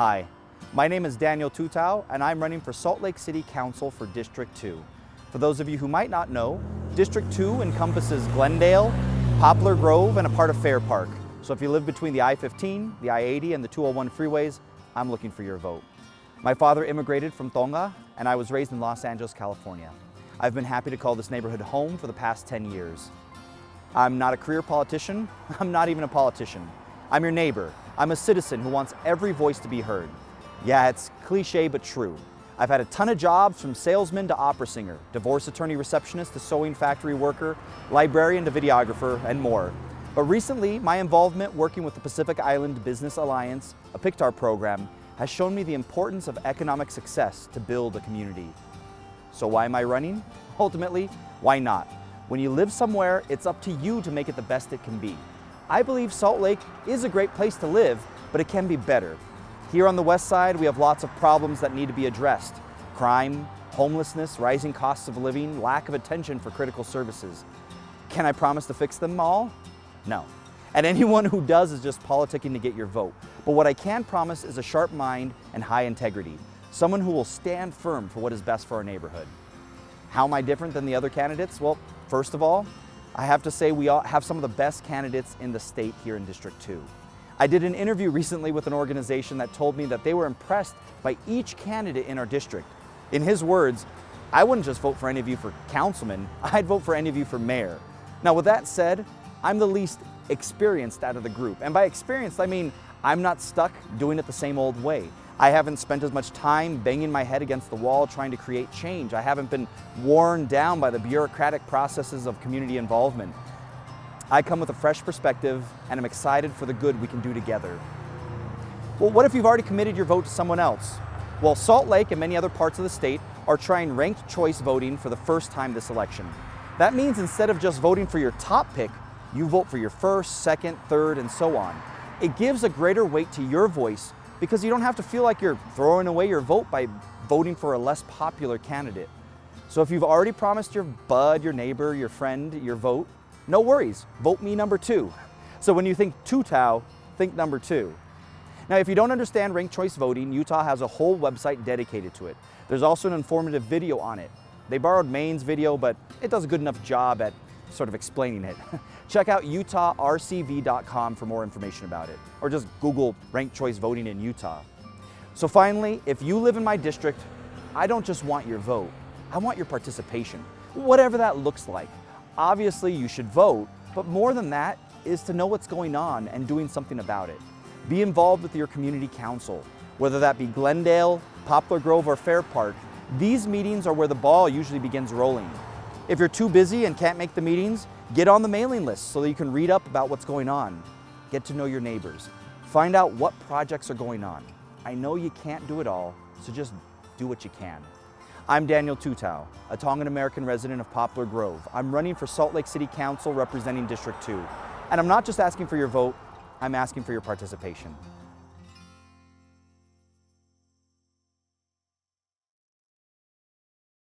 Hi, my name is Daniel Tutao and I'm running for Salt Lake City Council for District 2. For those of you who might not know, District 2 encompasses Glendale, Poplar Grove, and a part of Fair Park. So if you live between the I-15, the I-80, and the 201 freeways, I'm looking for your vote. My father immigrated from Tonga and I was raised in Los Angeles, California. I've been happy to call this neighborhood home for the past 10 years. I'm not a career politician, I'm not even a politician. I'm your neighbor. I'm a citizen who wants every voice to be heard. Yeah, it's cliche but true. I've had a ton of jobs, from salesman to opera singer, divorce attorney receptionist to sewing factory worker, librarian to videographer, and more. But recently, my involvement working with the Pacific Island Business Alliance, a PICTAR program, has shown me the importance of economic success to build a community. So why am I running? Ultimately, why not? When you live somewhere, it's up to you to make it the best it can be. I believe Salt Lake is a great place to live, but it can be better. Here on the west side, we have lots of problems that need to be addressed. Crime, homelessness, rising costs of living, lack of attention for critical services. Can I promise to fix them all? No. And anyone who does is just politicking to get your vote. But what I can promise is a sharp mind and high integrity. Someone who will stand firm for what is best for our neighborhood. How am I different than the other candidates? Well, first of all, I have to say we all have some of the best candidates in the state here in District 2. I did an interview recently with an organization that told me that they were impressed by each candidate in our district. In his words, I wouldn't just vote for any of you for councilman, I'd vote for any of you for mayor. Now with that said, I'm the least experienced out of the group. And by experienced, I mean I'm not stuck doing it the same old way. I haven't spent as much time banging my head against the wall trying to create change. I haven't been worn down by the bureaucratic processes of community involvement. I come with a fresh perspective and I'm excited for the good we can do together. Well, what if you've already committed your vote to someone else? Well, Salt Lake and many other parts of the state are trying ranked choice voting for the first time this election. That means instead of just voting for your top pick, you vote for your first, second, third, and so on. It gives a greater weight to your voice because you don't have to feel like you're throwing away your vote by voting for a less popular candidate. So if you've already promised your bud, your neighbor, your friend, your vote, no worries, vote me number 2. So when you think Tutao, think number 2. Now, if you don't understand ranked choice voting, Utah has a whole website dedicated to it. There's also an informative video on it. They borrowed Maine's video, but it does a good enough job at sort of explaining it. Check out utahrcv.com for more information about it, or just Google ranked choice voting in Utah. So finally, if you live in my district, I don't just want your vote, I want your participation, whatever that looks like. Obviously, you should vote, but more than that is to know what's going on and doing something about it. Be involved with your community council, whether that be Glendale, Poplar Grove, or Fair Park. These meetings are where the ball usually begins rolling. If you're too busy and can't make the meetings, get on the mailing list so that you can read up about what's going on. Get to know your neighbors. Find out what projects are going on. I know you can't do it all, so just do what you can. I'm Daniel Tutao, a Tongan-American resident of Poplar Grove. I'm running for Salt Lake City Council representing District 2. And I'm not just asking for your vote, I'm asking for your participation.